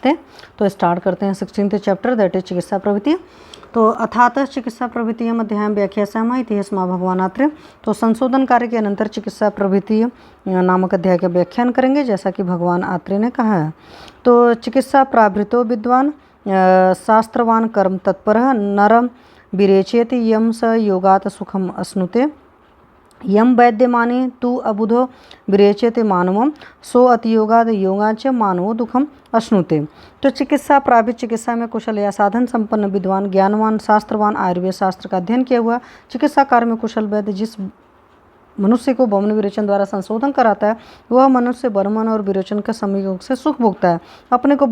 नमस्ते। तो स्टार्ट करते हैं 16th चैप्टर, दैट इज चिकित्सा प्रवृत्ति। तो अथातः चिकित्सा प्रवृत्ति अध्याय व्याख्या श्याम इति स्मा भगवान आत्रे। तो संशोधन कार्य के अनंतर चिकित्सा प्रवृत्ति नामक अध्याय का व्याख्यान करेंगे, जैसा कि भगवान आत्रे ने कहा है। तो चिकित्सा प्राभृतो विद्वान शास्त्रवान कर्म तत्पर नरम विरेचेति यम स योगात सुखम अश्नुते यम वैद्यमाने तु अबुधो विरेचते मानवम सो अतियोगाद योगाच मानवो दुखम अश्नुते। तो चिकित्सा प्राभित चिकित्सा में कुशल या साधन संपन्न विद्वान ज्ञानवान शास्त्रवान आयुर्वेद शास्त्र का अध्ययन किया हुआ चिकित्सा कार्य में कुशल वैद्य जिस मनुष्य को वमन विरेचन द्वारा संशोधन कराता है वह मनुष्य वमन और विरेचन के संयोग से सुख भोगता है। अपने को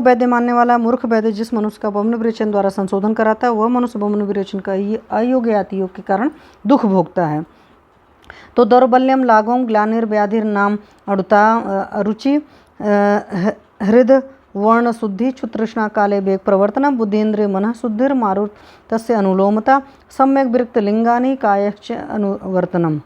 वैद्य मानने वाला मूर्ख वैद्य जिस मनुष्य का वमन विरेचन द्वारा संशोधन कराता है वह मनुष्य वमन विरेचन का अयोग्य अतियोग के कारण दुख भोगता है। तो दौर्बल्यम लाघवम ग्लानिर्व्याधिर नाम अड़ुता अरुचि हृद वर्ण शुद्धि क्षुतृष्णा काले वेग प्रवर्तन बुद्धीन्द्रिय मन शुद्धिर मारुत तस्य अनुलोमता सम्यक विरक्त लिंगानी कायश्च अनुवर्तनम।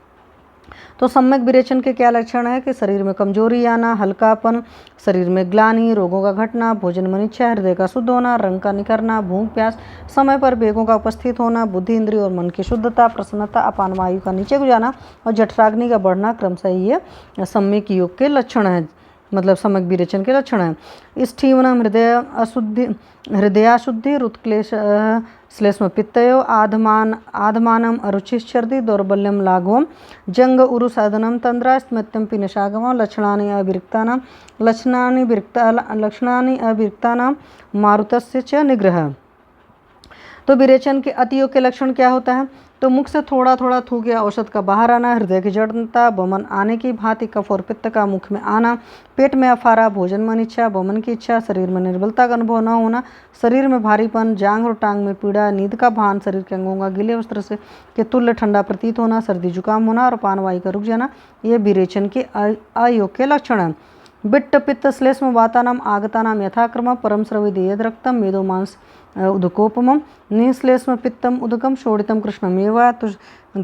तो सम्यक विरेचन के क्या लक्षण है कि शरीर में कमजोरी आना, हल्कापन, शरीर में ग्लानि, रोगों का घटना, भोजन में इच्छा, हृदय का शुद्ध होना, रंग का निखरना, भूख प्यास, समय पर वेगों का उपस्थित होना, बुद्धि इंद्रिय और मन की शुद्धता, प्रसन्नता, अपान वायु का नीचे गुजारना और जठराग्नि का बढ़ना क्रमशः ये सम्यक योग के लक्षण है, मतलब सम्यक विरेचन के लक्षण है। स्थीवनम हृदयाशुद्धि रुत्क्लेश श्लेष्म पित्तयो आधमानम अरुचिश्चर्दि दौर्बल्यम लाघवम जंग उरु साधनम तंद्रा स्मृत्यम पिनशागम लक्षणानि अविरक्तानां मारुतस्य च निग्रह। तो विरेचन के अतियोग के लक्षण क्या होता है? तो मुख से थोड़ा थोड़ा थूक या औषध का बाहर आना, हृदय की जड़ता, वमन आने की भांति कफ और पित्त का मुख में आना, पेट में अफारा, भोजन में इच्छा, वमन की इच्छा, शरीर में निर्बलता का अनुभव न होना, शरीर में भारीपन, जांघ और टांग में पीड़ा, नींद का भान, शरीर के अंगों का गीले वस्त्र से के तुल्य ठंडा प्रतीत होना, सर्दी जुकाम होना और पान वायु का रुक जाना, ये विरेचन के अयोग के लक्षण हैं। बिट्ट पित्त श्लेष्म वातानाम आगतानाम यथाक्रम परम स्रविदेयद रक्तम मेदो मांस उदकोपमम निश्लेष्म पित्तम उदकम शोड़ितम कृष्णमेव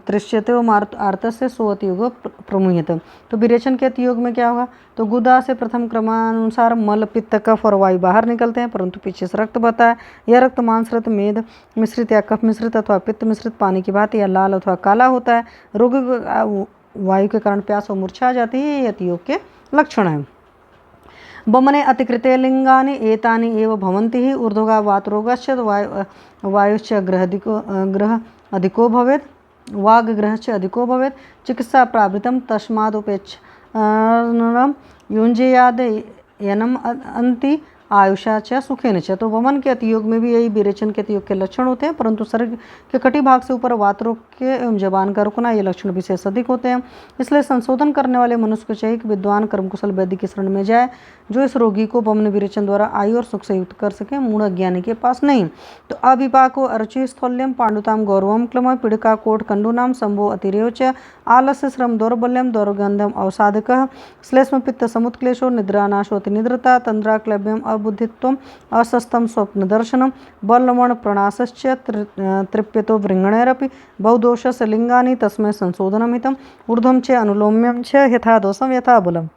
तृष्यते आर्तस्य सोअतियोग प्रमुह्यते। तो विरेचन के अतियोग में क्या होगा? तो गुदा से प्रथम क्रमानुसार मल, पित्त, कफ और वायु बाहर निकलते हैं, परंतु पीछे से रक्त बहता है। यह रक्त मांसरत, मेद मिश्रित या कफ मिश्रित अथवा पित्त मिश्रित पानी की भांति या लाल अथवा काला होता है। रोग वायु के कारण प्यास और मूर्छा आ जाती है, ये अतियोग के लक्षण हैं। वमने अतिकृते लिंगानि एतानि एव भवन्ति हि ऊर्ध्वगा वातरोगश्च वायुश्च ग्रह अधिको भवेत् वाग्ग्रहश्च अधिको भवेत् चिकित्सा प्रावृतं तस्मादुपेक्ष युञ्जेयाद यनम अंति आयुषा च सुखेन च। तो वमन के अतियोग में भी यही विरेचन के अतियोग के लक्षण होते हैं, परंतु शरीर के कटी भाग से ऊपर वातरोग के एवं जबान का रुकना ये लक्षण विशेष अधिक होते हैं। इसलिए संशोधन करने वाले मनुष्य को चाहिए कि विद्वान कर्मकुशल वैद्य की शरण में जाए जो इस रोगी को वमन विरेचन द्वारा आयु और सुख से युक्त कर सके, मूढ़ अज्ञानी के पास नहीं। तो अविपाको अरुचि स्थौल्यम पांडुताम गौरवम क्लम पीड़िका कोट कंडूनाम संभो अतिरेव च आलस्य श्रम दौर्बल्यम दौर्गंधम अवसाधक श्लेष्म पित्त समुत्क्लेशो निद्रानाशो अतिनिद्रता तंद्राक्लव्यम बुद्धित्वम असस्तम स्वप्न दर्शनम बलवण प्रणाश्च तृप्यतो वृंगणैरपि बहुदोषस्य लिंगानि तस्मै संशोधनमितम ऊर्ध्वं च अनुलोम्यं च यथा दोषम यथा बलम।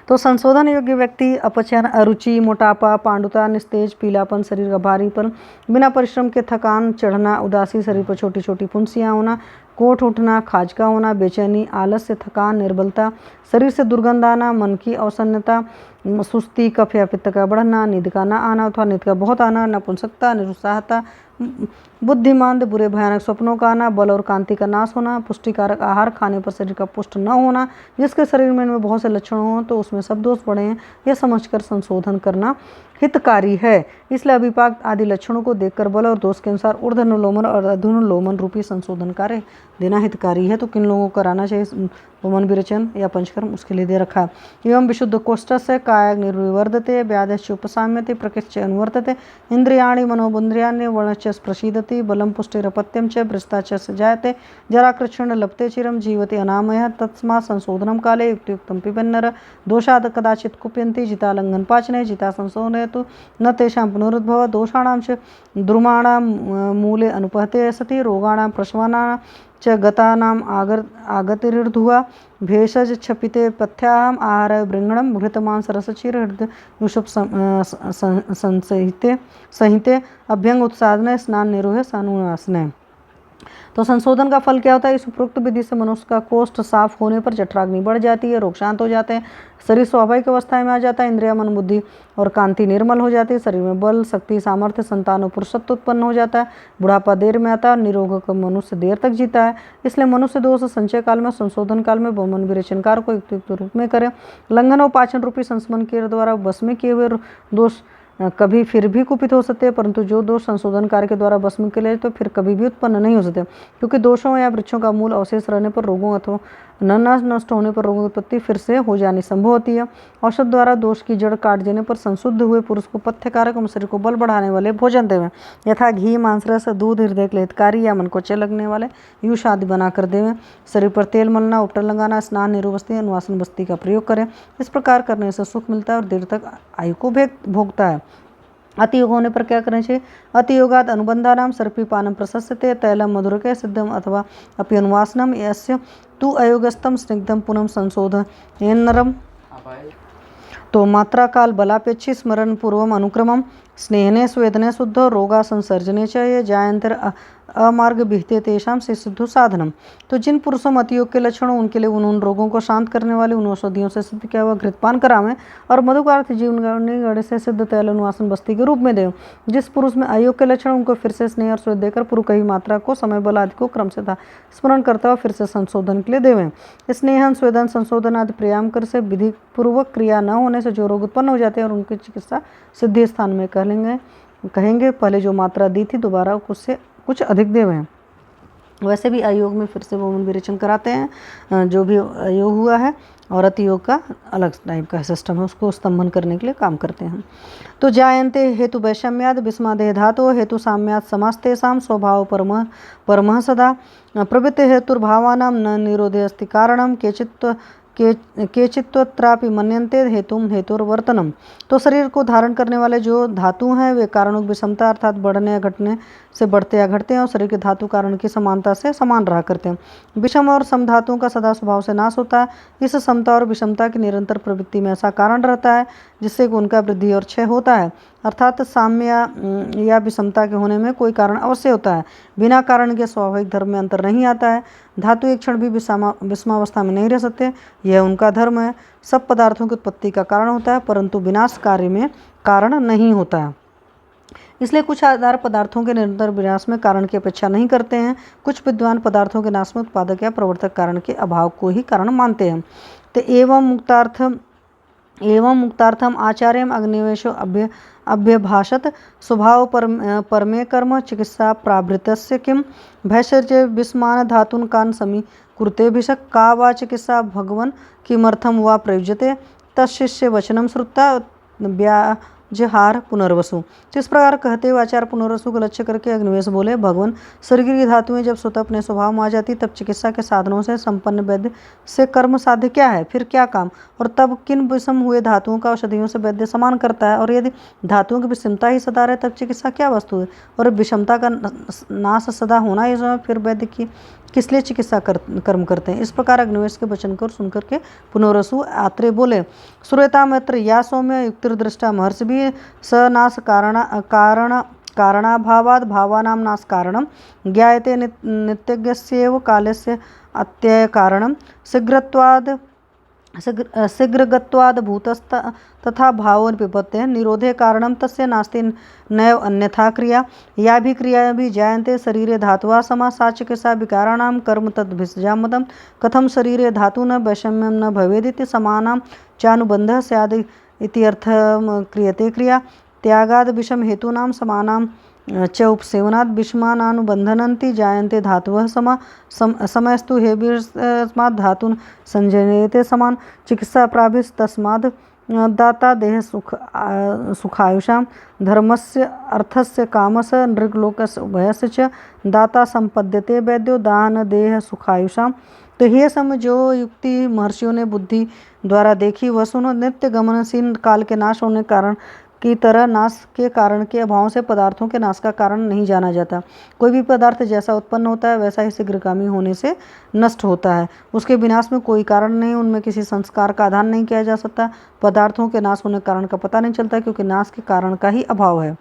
तो संशोधन योग्य व्यक्ति अपचयन, अरुचि, मोटापा, पांडुता, निस्तेज, पीलापन, शरीर का भारीपन, बिना परिश्रम के थकान, चढ़ना, उदासी, शरीर पर छोटी छोटी फुंसियाँ होना, कोठ उठना, खाजका होना, बेचैनी, आलस्य, थकान, निर्बलता, शरीर से दुर्गंध आना, मन की अवसन्नता, सुस्ती, कफ या पित्त का बढ़ना, नींद का न आना अथवा नींद का बहुत आना, नपुंसकता, निरुत्साहता, बुद्धिमांद, बुरे भयानक स्वप्नों का आना, बल और कांति का नाश होना, पुष्टिकारक आहार खाने पर शरीर का पुष्ट न होना, जिसके शरीर में इनमें बहुत से लक्षण हों तो उसमें सब दोष पड़े हैं, यह समझकर संशोधन करना हितकारी है। इसलिए अभिपाक आदि लक्षणों को देखकर बल और दोष के अनुसार ऊर्ध्वनुलोमन और अधोनुलोमन रूपी संशोधन कार्य देना हितकारी है। तो किन लोगों को कराना चाहिए वमन विरेचन या पंचकर्म, उसके लिए दे रखा है। एवं विशुद्ध कोष्ठस्य कायग निर्विवर्धते व्याधश्च उपसाम्यते प्रकृश्च अनुवर्तते इंद्रियाणि मनोबुन्द्रियाणि वर्णश्च प्रसीदति बलं पुष्टिरपत्यं च भ्रष्टा च सजायते जराकृच्छ्रेण लप्ते चिरं जीवति अनामयः तस्मात् संशोधनं काले युक्तियुक्तं पिबन्नर दोषात् कदाचित् कुप्यन्ति जितालङ्घन पाचने जिता संशोधने तु न तेषां पुनरुद्भव दोषाणां च द्रुमाणां मूले अनुपहते सति रोगाणां प्रशमनानां च गतानाम आगतिर्धुआ भेषज क्षपिते पथ्याम आहार बृंगणम घृतमांस रसचीर हृदय युषुप संहिते अभ्यंग उत्सादन स्नान निरोह सानुनासने। तो संशोधन का फल क्या होता है? इस उपरोक्त विधि से मनुष्य का कोष्ठ साफ होने पर जठराग्नि बढ़ जाती है, रोग शांत हो जाते हैं, शरीर स्वाभाविक अवस्था में आ जाता है, इंद्रिया मन बुद्धि और कांति निर्मल हो जाती है, शरीर में बल शक्ति सामर्थ्य संतान और पुरुषत्व उत्पन्न हो जाता है, बुढ़ापा देर में आता है, निरोग मनुष्य देर तक जीता है। इसलिए मनुष्य दोष संचय काल में संशोधन काल में बहुमन विरेचन कार्य को युक्त रूप में करें। लंघन और पाचन रूपी संस्मरण के द्वारा बस में किए हुए दोष कभी फिर भी कुपित हो सकते हैं, परंतु जो दोष संशोधन कार्य के द्वारा भस्म के लिए तो फिर कभी भी उत्पन्न नहीं हो सकते, क्योंकि दोषों या वृक्षों का मूल अवशेष रहने पर रोगों अथवा नष्ट होने पर रोगों की उत्पत्ति फिर से हो जानी संभव होती है। औषध द्वारा दोष की जड़ काट देने पर संशुद्ध हुए पुरुष को पथ्य कारक एवं शरीर को बल बढ़ाने वाले भोजन देवें, यथा घी मांस रस दूध हृदय के हितकारी या मन को अच्छे लगने वाले यूष आदि बनाकर देवें। शरीर पर तेल मलना उपटन लगाना स्नान निरोबस्ती अनुवासन बस्ती का प्रयोग करें। इस प्रकार करने से सुख मिलता है और देर तक आयु को भोगता है। अतियोग होने पर क्या करना चाहिए? अतियोगाद अनुबंधानाम सर्पीपानम प्रशस्यते तैलम मधुरके सिद्धम अथवा अपि अनुवासनम यस्य तु अयोगस्तम स्निग्धम पुनम संशोधन। तो मात्रा काल बलापेक्षी स्मरण पूर्वम अनुक्रमम स्नेहने स्वेदने शुद्ध रोगा संसर्जने च ये जायंतर अमार्ग विहिते तेषाम से सिद्धु साधनम। तो जिन पुरुषों में अतियोग के लक्षण हो उनके लिए उन रोगों को शांत करने वाले उन औषधियों से सिद्ध किया हुआ घृतपान करावें और मधुकार्थ जीवन से सिद्ध तैल अनुवासन बस्ती के रूप में दें। जिस पुरुष में अयोग के लक्षण उनको फिर से स्नेह और स्वेद देकर पूर्व कही मात्रा को समय बल आदि को क्रम से था स्मरण करता हुआ फिर से संशोधन के लिए देवें। स्नेहन स्वेदन संशोधन आदि प्रयाम कर से विधि पूर्वक क्रिया न होने से जो रोग उत्पन्न हो जाते हैं और उनकी चिकित्सा सिद्धि स्थान में कहेंगे पहले जो मात्रा दी थी दोबारा उससे कुछ अधिक देवें। वैसे भी अयोग में फिर से वो विरेचन कराते हैं जो भी अयोग हुआ है, और अतियोग का अलग टाइप का सिस्टम है, उसको स्तंभन करने के लिए काम करते हैं। तो जायन्ते हेतु वैषम्याद विस्मादेह धातो हेतु साम्याद समास्तेषां स्वभाव परमः सदा प्रवृत्ति हेतुर्भावानां न निरोधे अस्ति कारणम केचित्त्रापि मन्यन्ते हेतुम हेतुर्वर्तनम। तो शरीर को धारण करने वाले जो धातु हैं वे कारणों की विषमता अर्थात बढ़ने या घटने से बढ़ते या घटते हैं और शरीर के धातु कारण की समानता से समान रहा करते हैं। विषम और सम धातुओं का सदा स्वभाव से नाश होता है। इस समता और विषमता की निरंतर प्रवृत्ति में ऐसा कारण रहता है जिससे कि उनका वृद्धि और क्षय होता है, अर्थात साम्य या विषमता के होने में कोई कारण अवश्य होता है। बिना कारण के स्वाभाविक धर्म में अंतर नहीं आता है। धातु एक क्षण भी विषमावस्था में नहीं रह सकते, यह उनका धर्म है। सब पदार्थों की उत्पत्ति का कारण होता है परंतु विनाश कार्य में कारण नहीं होता है। इसलिए कुछ आधार पदार्थों के निरंतर विनाश में कारण की अपेक्षा नहीं करते हैं। कुछ विद्वान पदार्थों के नाश में उत्पादक या प्रवर्तक कारण के अभाव को ही कारण मानते हैं। तो एवं मुक्तार्थम आचार्यम अग्निवेशो अभ्यभाषत स्वभाव परमे कर्म चिकित्सा प्रावृतस्य किम भैषज विस्मान धातुन कान समी कुरुते भिषक का वा चिकित्सा भगवन किमर्थम वा प्रयुज्यते तशिष्य वचनम श्रुता व्याजहार पुनर्वसु। तो इस प्रकार कहते हुए आचार्य पुनर्वसु को लक्ष्य करके अग्निवेश बोले, भगवान शरीर की धातुएं जब स्वतः अपने स्वभाव में आ जाती तब चिकित्सा के साधनों से संपन्न वैद्य से कर्म साध्य क्या है, फिर क्या काम, और तब किन विषम हुए धातुओं का औषधियों से वैद्य समान करता है, और यदि धातुओं की विषमता ही सदा रहे तब चिकित्सा क्या वस्तु है, और विषमता का नाश सदा होना ही समय फिर वैद्य की किस लिए चिकित्सा कर्म करते हैं। इस प्रकार अग्निवेश के वचन को सुनकर के पुनर्वसु आत्रेय बोले, श्रूयता मैत्र या सौम्य युक्तिर्दृष्टा महर्षि भी स नाश कारणाभावाद भावानां नाश कारणम ज्ञायते नित्यज्ञस्यैव कालस्य अत्यय कारणम शीघ्रगत्वाद भूतस्त तथा भावो विपत्ते निरोधे कारणम तस्य नास्ति नैव अन्यथा क्रिया या भी क्रिया भी जायन्ते शरीरे धातुआ समा सा चिकित्सा विकाराणां कर्म तद्भिषजामदं कथम शरीरे धातु न वैषम्यं न भवेदिति समानां चानुबन्धः स्याद् इति अर्थं क्रियते क्रिया त्यागाद विषम हेतूनां समानां च उपसेवनात् विषमानानुबन्धनन्ति जायन्ते धातवः समयस्तु हेभिर्स्माद् धातून् संजयते समान चिकित्सा प्राभिस्तस्माद् दाता देह सुखायुषां धर्मस्य अर्थस्य कामस्य नृगलोकस्य उभयस्य च दाता संपद्यते वैद्यो दान देह सुखायुषां। तो ये सब जो युक्ति महर्षियों ने बुद्धि द्वारा देखी वह सुनो, नित्य गमनशील काल के नाश होने कारण की तरह नाश के कारण के अभाव से पदार्थों के नाश का कारण नहीं जाना जाता। कोई भी पदार्थ जैसा उत्पन्न होता है वैसा ही शीघ्रगामी होने से नष्ट होता है। उसके विनाश में कोई कारण नहीं, उनमें किसी संस्कार का आधान नहीं किया जा सकता। पदार्थों के नाश होने के कारण का पता नहीं चलता क्योंकि नाश के कारण का ही अभाव है।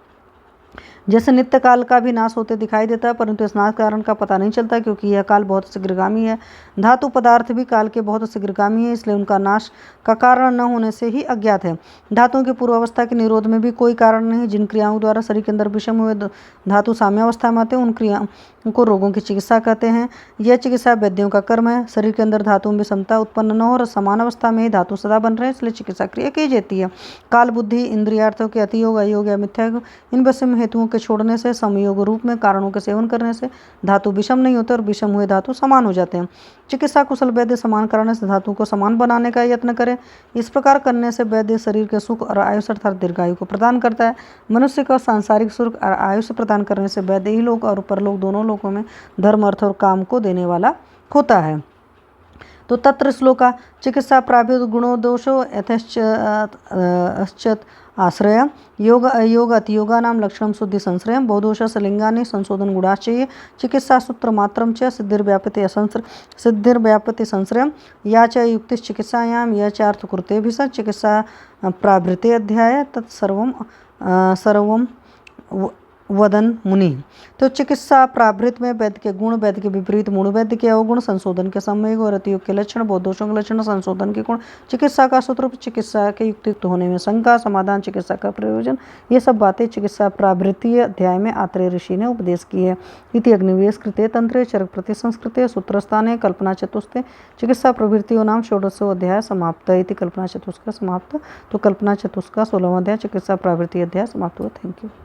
जैसे नित्य काल का भी नाश होते दिखाई देता है, परंतु इस नाश कारण का पता नहीं चलता क्योंकि यह काल बहुत शीघ्रगामी है। धातु पदार्थ भी काल के बहुत शीघ्रगामी है, इसलिए उनका नाश का कारण न होने से ही अज्ञात है। धातुओं की पूर्वावस्था के निरोध में भी कोई कारण नहीं। जिन क्रियाओं द्वारा शरीर के अंदर विषम हुए धातु साम्यावस्था में आते हैं, उन क्रियाओं को रोगों की चिकित्सा कहते हैं। यह चिकित्सा वैद्यों का कर्म है। शरीर के अंदर धातु में विषमता उत्पन्न न हो और समान अवस्था में ही धातु सदा बन रहे, इसलिए चिकित्सा क्रिया की जाती है। काल, बुद्धि, इंद्रियार्थों के अतियोग, अयोग या मिथ्या इन विषम हेतुओं के छोड़ने से, समयोग रूप में कारणों के सेवन करने से धातु विषम नहीं होते और विषम हुए धातु समान हो जाते हैं। चिकित्सा कुशल वैद्य समान करने से धातु को समान बनाने का यत्न करें। इस प्रकार करने से वैद्य शरीर के सुख और आयुष अर्थात दीर्घायु को प्रदान करता है। मनुष्य को सांसारिक सुख और आयुष प्रदान करने से वैद्य ही लोक और परलोक दोनों लोकों में धर्म, अर्थ और काम को देने वाला होता है। तो तत्र श्लोका चिकित्सा प्राभ्युत गुणो दोषो यथश्च आश्रय योग अयोग अतियोगानां लक्षणं शुद्धि संश्रयं बहुदोषस्य लिंगानि संशोधन गुणाश्चये चिकित्सा सूत्र मात्रं च सिद्धिर्व्यापति संश्रयं या च युक्तिश्चिकित्सायां या च अर्थकृतेभिः चिकित्सा प्राभृते अध्याय तत्सर्वं वदन मुनि। तो चिकित्सा प्राभृत में वैद्य के गुण, वैद्य के विपरीत मूण, वैद्य के अवगुण, संशोधन के सम्यक और अतियोग के लक्षण, बहुदोषों के लक्षण, संशोधन के गुण, चिकित्सा का सूत्र, चिकित्सा के युक्तियुक्त होने में शंका, समाधान, चिकित्सा का प्रयोजन, ये सब बातें चिकित्सा प्राभृतीय अध्याय में आत्रेय ऋषि ने उपदेश की है। इति अग्निवेश कृते तंत्रे चरक प्रति संस्कृते सूत्रस्थाने कल्पना चतुस्ते चिकित्सा प्रवृत्तियों नाम षोडशो अध्याय समाप्त। इति कल्पना चतुष्का समाप्त। तो कल्पना चतुष्का 16वां अध्याय चिकित्सा प्राभृति अध्याय समाप्त हुआ। Thank you.